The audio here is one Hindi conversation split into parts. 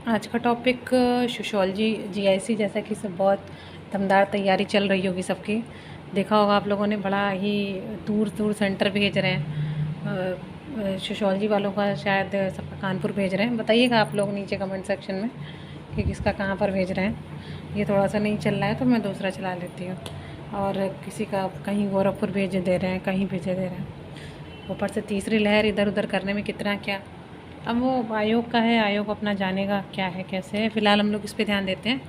आज का टॉपिक सोशियोलॉजी जीआईसी, जैसा कि सब बहुत दमदार तैयारी चल रही होगी सबकी। देखा होगा आप लोगों ने, बड़ा ही दूर दूर सेंटर भेज रहे हैं। सोशियोलॉजी वालों का शायद सबका कानपुर भेज रहे हैं। बताइएगा आप लोग नीचे कमेंट सेक्शन में कि किसका कहाँ पर भेज रहे हैं। ये थोड़ा सा नहीं चल रहा है तो मैं दूसरा चला लेती हूँ। और किसी का कहीं गोरखपुर भेज दे रहे हैं, कहीं भेजे दे रहे हैं। ऊपर से तीसरी लहर इधर उधर करने में कितना क्या। अब वो आयोग का है, आयोग अपना जानेगा क्या है कैसे है। फ़िलहाल हम लोग इस पे ध्यान देते हैं।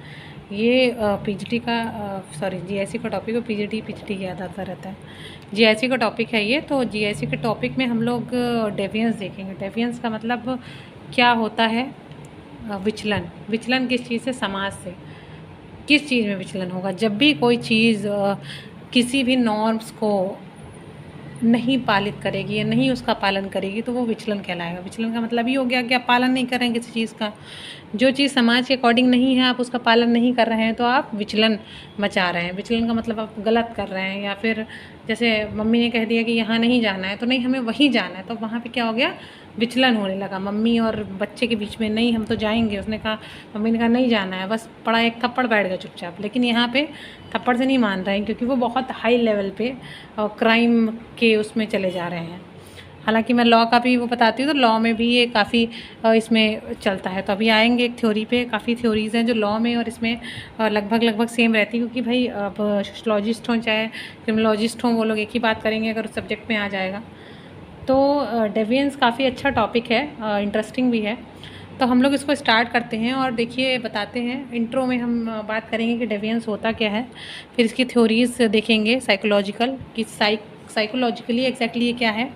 ये पीजीटी का जीआईसी का टॉपिक है। पीजीटी याद आता रहता है। जीआईसी का टॉपिक है ये। तो जीआईसी के टॉपिक में हम लोग डेविएंस देखेंगे। डेविएंस का मतलब क्या होता है। विचलन किस चीज़ से, समाज से। किस चीज़ में विचलन होगा? जब भी कोई चीज़ किसी भी नॉर्म्स को नहीं पालित करेगी या नहीं उसका पालन करेगी तो वो विचलन कहलाएगा। विचलन का मतलब ये हो गया कि आप पालन नहीं कर रहे हैं किसी चीज़ का। जो चीज़ समाज के अकॉर्डिंग नहीं है, आप उसका पालन नहीं कर रहे हैं तो आप विचलन मचा रहे हैं। विचलन का मतलब आप गलत कर रहे हैं। या फिर जैसे मम्मी ने कह दिया कि यहाँ नहीं जाना है तो नहीं, हमें वहीं जाना है, तो वहाँ पे क्या हो गया, विचलन होने लगा। मम्मी और बच्चे के बीच में, नहीं हम तो जाएंगे, उसने कहा, मम्मी ने कहा नहीं जाना है, बस पड़ा एक थप्पड़, बैठ गया चुपचाप। लेकिन यहाँ पे थप्पड़ से नहीं मान रहे हैं क्योंकि वो बहुत हाई लेवल पे क्राइम के उसमें चले जा रहे हैं। हालांकि मैं लॉ का भी वो बताती हूँ, तो लॉ में भी ये काफ़ी इसमें चलता है। तो अभी आएंगे एक थ्योरी पे। काफ़ी थ्योरीज़ हैं जो लॉ में और इसमें लगभग सेम रहती है, क्योंकि भाई अब सोशलॉजिस्ट हों चाहे क्रिमिनोलॉजिस्ट हों, वो लोग एक ही बात करेंगे अगर उस सब्जेक्ट में आ जाएगा। तो डेविएंस काफ़ी अच्छा टॉपिक है, इंटरेस्टिंग भी है। तो हम लोग इसको स्टार्ट करते हैं और देखिए बताते हैं। इंट्रो में हम बात करेंगे कि डेविएंस होता क्या है, फिर इसकी थ्योरीज देखेंगे साइकोलॉजिकल कि साइकोलॉजिकली एग्जैक्टली ये क्या है।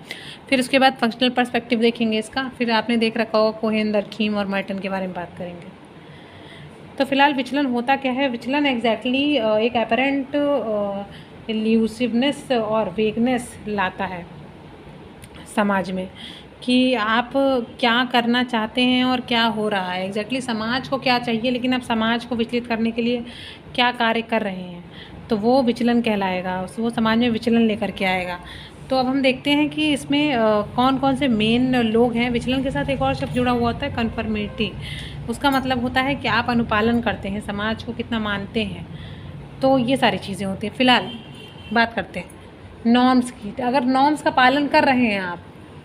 फिर उसके बाद फंक्शनल पर्सपेक्टिव देखेंगे इसका। फिर आपने देख रखा होगा कोहेन, दरखीम और मर्टन के बारे में बात करेंगे। तो फिलहाल विचलन होता क्या है। विचलन एग्जैक्टली एक अपेरेंट इल्यूसिवनेस और वेगनेस लाता है समाज में कि आप क्या करना चाहते हैं और क्या हो रहा है। एग्जैक्टली समाज को क्या चाहिए, लेकिन आप समाज को विचलित करने के लिए क्या कार्य कर रहे हैं, तो वो विचलन कहलाएगा। वो समाज में विचलन लेकर के आएगा। तो अब हम देखते हैं कि इसमें कौन कौन से मेन लोग हैं। विचलन के साथ एक और शब्द जुड़ा हुआ होता है, कन्फर्मिटी। उसका मतलब होता है कि आप अनुपालन करते हैं, समाज को कितना मानते हैं। तो ये सारी चीज़ें होती हैं। फ़िलहाल बात करते हैं नॉर्म्स की। अगर नॉर्म्स का पालन कर रहे हैं, आप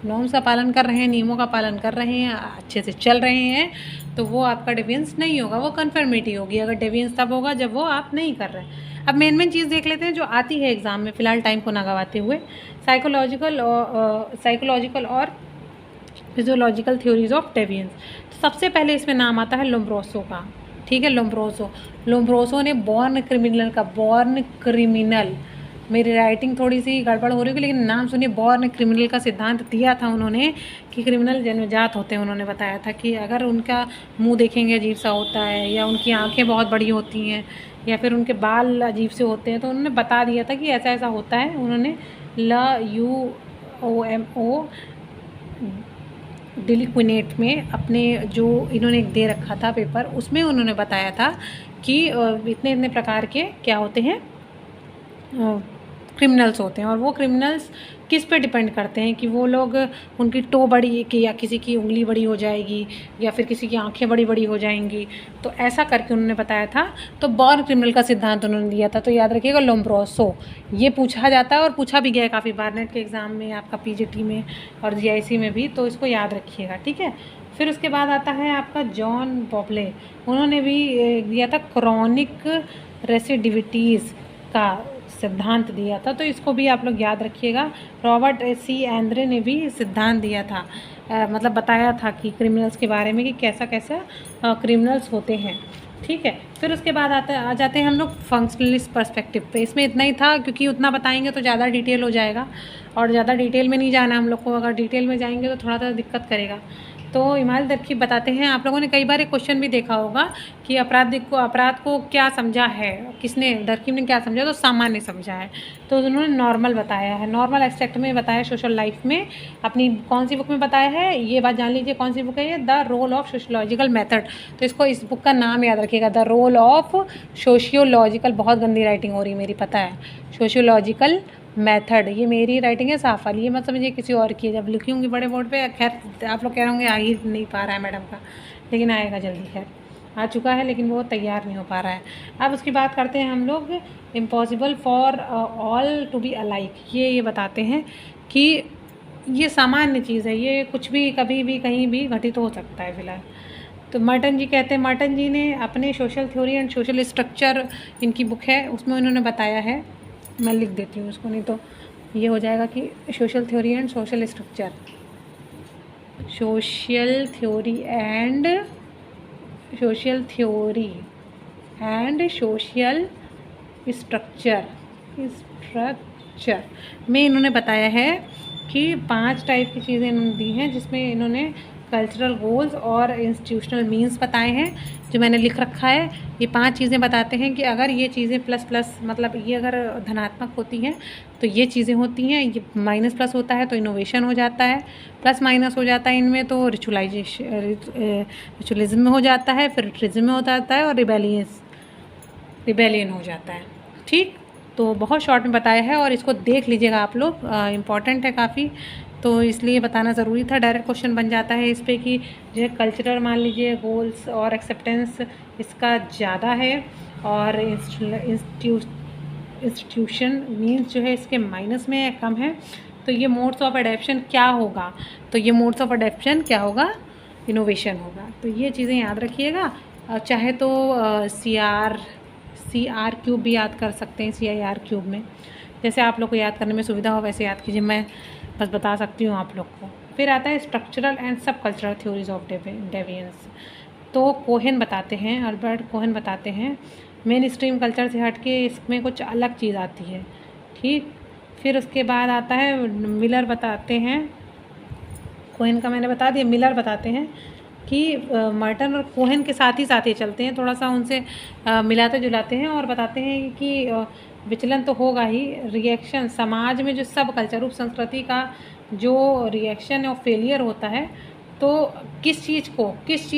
नॉर्म्स का पालन कर रहे हैं, नियमों का पालन कर रहे हैं, अच्छे से चल रहे हैं, तो वो आपका डेविएंस नहीं होगा, वो कन्फर्मिटी होगी। अगर डेविएंस तब होगा जब वो आप नहीं कर रहे हैं। अब मेन चीज़ देख लेते हैं जो आती है एग्ज़ाम में, फ़िलहाल टाइम को ना गवाते हुए। साइकोलॉजिकल और फिजियोलॉजिकल थ्योरीज ऑफ डेविएंस। तो सबसे पहले इसमें नाम आता है लोम्ब्रोसो का। ठीक है, लोम्ब्रोसो ने बॉर्न क्रिमिनल, मेरी राइटिंग थोड़ी सी गड़बड़ हो रही है लेकिन नाम सुनिए, बॉर्न क्रिमिनल का सिद्धांत दिया था उन्होंने कि क्रिमिनल जन्मजात होते हैं। उन्होंने बताया था कि अगर उनका मुंह देखेंगे अजीब सा होता है, या उनकी आंखें बहुत बड़ी होती हैं, या फिर उनके बाल अजीब से होते हैं, तो उन्होंने बता दिया था कि ऐसा ऐसा होता है। उन्होंने LUOMO डिलिक्विनेट में अपने जो इन्होंने दे रखा था पेपर, उसमें उन्होंने बताया था कि इतने इतने प्रकार के क्या होते हैं, क्रिमिनल्स होते हैं। और वो क्रिमिनल्स किस पे डिपेंड करते हैं कि वो लोग, उनकी टो बड़ी कि या किसी की उंगली बड़ी हो जाएगी, या फिर किसी की आंखें बड़ी बड़ी हो जाएंगी, तो ऐसा करके उन्होंने बताया था। तो बॉर्न क्रिमिनल का सिद्धांत उन्होंने दिया था। तो याद रखिएगा लोम्ब्रोसो, ये पूछा जाता है और पूछा भी गया है काफ़ी बार नेट के एग्ज़ाम में, आपका पीजीटी में और जीआईसी में भी, तो इसको याद रखिएगा। ठीक है, फिर उसके बाद आता है आपका जॉन बॉबले। उन्होंने भी दिया था क्रॉनिक रेसिडिविटीज़ का सिद्धांत दिया था, तो इसको भी आप लोग याद रखिएगा। रॉबर्ट C एंड्रे ने भी सिद्धांत दिया था, मतलब बताया था कि क्रिमिनल्स के बारे में कि कैसा कैसा क्रिमिनल्स होते हैं। ठीक है, फिर उसके बाद आ जाते हैं हम लोग फंक्शनलिस्ट पर्सपेक्टिव पे। इसमें इतना ही था क्योंकि उतना बताएंगे तो ज़्यादा डिटेल हो जाएगा, और ज़्यादा डिटेल में नहीं जाना हम लोग को। अगर डिटेल में जाएंगे तो थोड़ा सा दिक्कत करेगा। तो इमाल दरकीब बताते हैं। आप लोगों ने कई बार एक क्वेश्चन भी देखा होगा कि अपराध को क्या समझा है, किसने, दरकीब ने क्या समझा, तो सामान्य समझा है। तो उन्होंने नॉर्मल बताया है, नॉर्मल एब्स्ट्रैक्ट में बताया, सोशल लाइफ में। अपनी कौन सी बुक में बताया है, ये बात जान लीजिए कौन सी बुक है ये, the role of sociological method. तो इसको, इस बुक का नाम याद रखिएगा, द रोल ऑफ सोशियोलॉजिकल। बहुत गंदी राइटिंग हो रही है मेरी, पता है, सोशियोलॉजिकल मेथड। ये मेरी राइटिंग है साफ वाली, ये मत समझिए किसी और की। जब लिखी होंगी बड़े बोर्ड पे, खैर आप लोग कह रहे होंगे आ ही नहीं पा रहा है मैडम का, लेकिन आएगा जल्दी। खैर आ चुका है लेकिन वो तैयार नहीं हो पा रहा है। अब उसकी बात करते हैं हम लोग impossible for all to be alike. ये बताते हैं कि ये सामान्य चीज़ है, ये कुछ भी कभी भी कहीं भी घटित हो सकता है फिलहाल। तो मर्टन जी कहते हैं, मर्टन जी ने अपने social theory and social structure, इनकी बुक है, उसमें उन्होंने बताया है, मैं लिख देती हूँ उसको नहीं तो ये हो जाएगा कि social theory and social structure, social theory and social structure में इन्होंने बताया है कि 5 टाइप की चीज़ें इन्होंने दी हैं, जिसमें इन्होंने कल्चरल गोल्स और इंस्टीट्यूशनल मीन्स बताए हैं, जो मैंने लिख रखा है। ये 5 चीज़ें बताते हैं कि अगर ये चीज़ें प्लस प्लस मतलब ये अगर धनात्मक होती हैं तो ये चीज़ें होती हैं, ये माइनस प्लस होता है तो इनोवेशन हो जाता है, प्लस माइनस हो जाता है इनमें तो रिचुअलिज्म में हो जाता है, फिर रिट्रिज्म में हो जाता है और रिबेलियन हो जाता है। ठीक, तो बहुत शॉर्ट में बताया है और इसको देख लीजिएगा आप लोग, इम्पॉर्टेंट है काफ़ी, तो इसलिए बताना ज़रूरी था। डायरेक्ट क्वेश्चन बन जाता है इस पर कि जो है कल्चरल मान लीजिए गोल्स और एक्सेप्टेंस इसका ज़्यादा है और इंस्टीट्यूशन मीन्स जो है इसके माइनस में है, कम है। तो ये मोड्स ऑफ अडेप्शन क्या होगा, तो ये मोड्स ऑफ अडेप्शन क्या होगा, इनोवेशन होगा। तो ये चीज़ें याद रखिएगा। चाहे तो CR क्यूब भी याद कर सकते हैं, CIR क्यूब में, जैसे आप लोग को याद करने में सुविधा हो वैसे याद कीजिए, मैं बस बता सकती हूँ आप लोग को। फिर आता है स्ट्रक्चरल एंड सब कल्चरल थ्योरीज ऑफ डेविएंस। तो कोहेन बताते हैं, अल्बर्ट कोहेन बताते हैं, मेन स्ट्रीम कल्चर से हट के इसमें कुछ अलग चीज़ आती है। ठीक, फिर उसके बाद आता है मिलर बताते हैं, कोहेन का मैंने बता दिया, मिलर बताते हैं कि मर्टन और कोहेन के साथ ही चलते हैं, थोड़ा सा उनसे मिलाते जुलाते हैं और बताते हैं कि विचलन तो होगा ही। रिएक्शन समाज में जो सब कल्चर रूप संस्कृति का जो रिएक्शन और फेलियर होता है, तो किस चीज़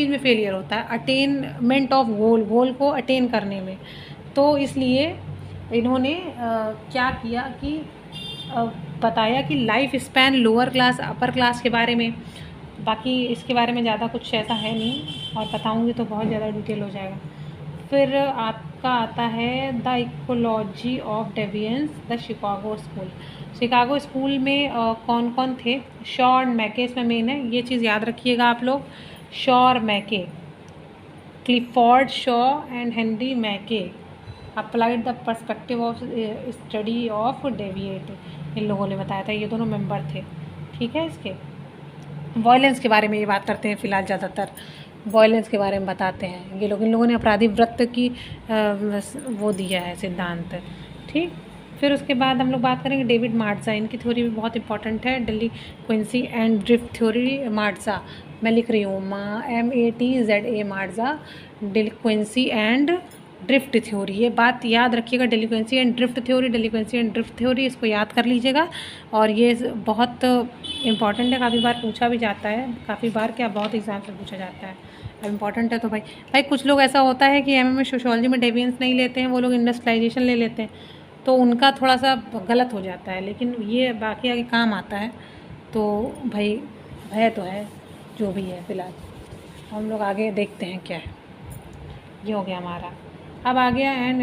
में फेलियर होता है, अटेनमेंट ऑफ गोल को अटेन करने में। तो इसलिए इन्होंने क्या किया कि बताया कि life span lower class upper class के बारे में, बाकी इसके बारे में ज़्यादा कुछ ऐसा है नहीं और बताऊँगी तो बहुत ज़्यादा डिटेल हो जाएगा। फिर आपका आता है the ecology of deviance, the Chicago school में कौन कौन थे, शॉ और मैके इसमें मेन है, ये चीज़ याद रखिएगा आप लोग। शॉ और McKay, Clifford Shaw and Henry McKay applied the perspective of study of deviate, इन लोगों ने बताया था, ये दोनों मेंबर थे। ठीक है, इसके वॉयलेंस के बारे में ये बात करते हैं फिलहाल, ज़्यादातर वॉयलेंस के बारे में बताते हैं ये लोग, इन लोगों ने अपराधी वृत्त की वो दिया है सिद्धांत। ठीक, फिर उसके बाद हम लोग बात करेंगे डेविड मार्जा, इनकी थ्योरी भी बहुत इंपॉर्टेंट है, डेलिक्वेंसी एंड ड्रिफ्ट थ्योरी। मार्जा मैं लिख रही हूँ, MATZA मार्जा, डेलिक्वेंसी एंड ड्रिफ्ट थ्योरी, ये बात याद रखिएगा, डेलिक्वेंसी एंड ड्रिफ्ट थ्योरी, इसको याद कर लीजिएगा। और ये बहुत इंपॉर्टेंट है, काफ़ी बार पूछा भी जाता है, काफ़ी बार क्या बहुत एग्जाम से पूछा जाता है, अब इंपॉर्टेंट है। तो भाई कुछ लोग ऐसा होता है कि MM में सोशियोलॉजी में डेविएंस नहीं लेते हैं, वो लोग इंडस्ट्रियलाइजेशन ले लेते हैं, तो उनका थोड़ा सा गलत हो जाता है, लेकिन ये बाकी आगे काम आता है। तो भाई है तो है, जो भी है फिलहाल हम लोग आगे देखते हैं क्या है। ये हो गया हमारा। अब आ गया एंड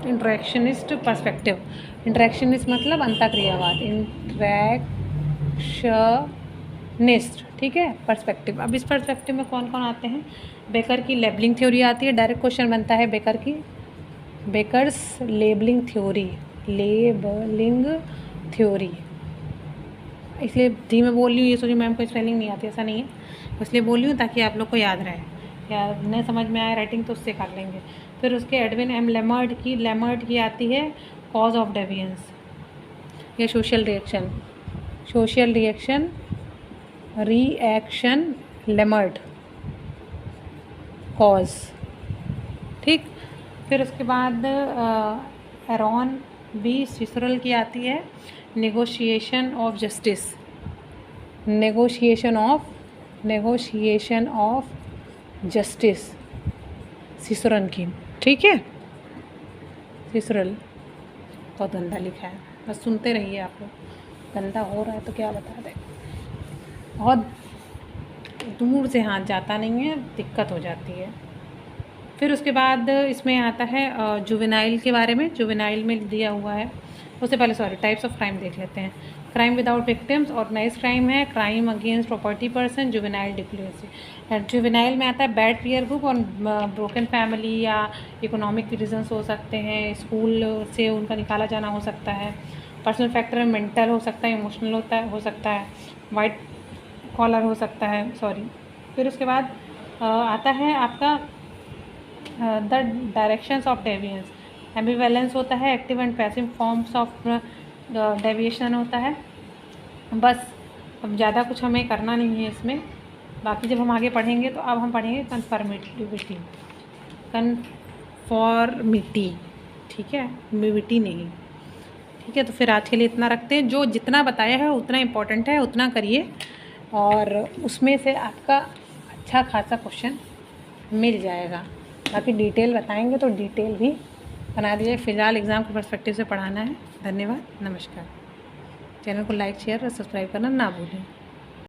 इंटरेक्शनिस्ट पर्सपेक्टिव। इंटरेक्शनिस्ट मतलब अंतःक्रियावाद, इंटरेक्शनिस्ट, ठीक है, पर्सपेक्टिव। अब इस पर्सपेक्टिव में कौन कौन आते हैं, बेकर की लेबलिंग थ्योरी आती है, डायरेक्ट क्वेश्चन बनता है बेकर्स लेबलिंग थ्योरी। इसलिए धीमे बोल रही हूँ, ये सोचिए मैम को स्पेलिंग नहीं आती, ऐसा नहीं है, इसलिए बोल रही हूँ ताकि आप लोग को याद रहे, या नहीं समझ में आए राइटिंग तो उससे कर लेंगे। फिर उसके एडविन M लेमर्ट की आती है कॉज ऑफ डेविएंस या सोशल रिएक्शन लेमर्ट कॉज। ठीक, फिर उसके बाद एरॉन B सिसरल की आती है नेगोशिएशन ऑफ जस्टिस सिसरन की। ठीक है, सिसरल बहुत गंदा लिखा है, बस सुनते रहिए आप लोग, गंदा हो रहा है तो क्या बता दें, बहुत दूर से हाथ जाता नहीं है, दिक्कत हो जाती है। फिर उसके बाद इसमें आता है जुवेनाइल के बारे में। जुवेनाइल में दिया हुआ है, उससे पहले टाइप्स ऑफ क्राइम देख लेते हैं। Crime without victims, organise crime है, crime against property person, juvenile डिप्लोसी। जुवेनाइल में आता है बैड पीयर ग्रुप और ब्रोकन फैमिली या इकोनॉमिक रीजंस हो सकते हैं, स्कूल से उनका निकाला जाना हो सकता है, पर्सनल फैक्टर में मेंटल हो सकता है, इमोशनल हो सकता है, वाइट कॉलर हो सकता है, फिर उसके बाद आता है आपका द डायरेक्शंस ऑफ डेविएंस। एम्बिवेलेंस होता है, active and passive forms of deviation होता है। बस अब ज़्यादा कुछ हमें करना नहीं है इसमें, बाकी जब हम आगे पढ़ेंगे तो अब हम पढ़ेंगे कन्फॉर्मिटी, ठीक है, मिविटी नहीं, ठीक है। तो फिर आज के लिए इतना रखते हैं। जो जितना बताया है उतना इम्पोर्टेंट है, उतना करिए और उसमें से आपका अच्छा खासा क्वेश्चन मिल जाएगा। बाकी डिटेल बताएंगे तो डिटेल भी बना दीजिए। फ़िलहाल एग्ज़ाम के पर्सपेक्टिव से पढ़ाना है। धन्यवाद, नमस्कार। चैनल को लाइक, शेयर और सब्सक्राइब करना ना भूलें।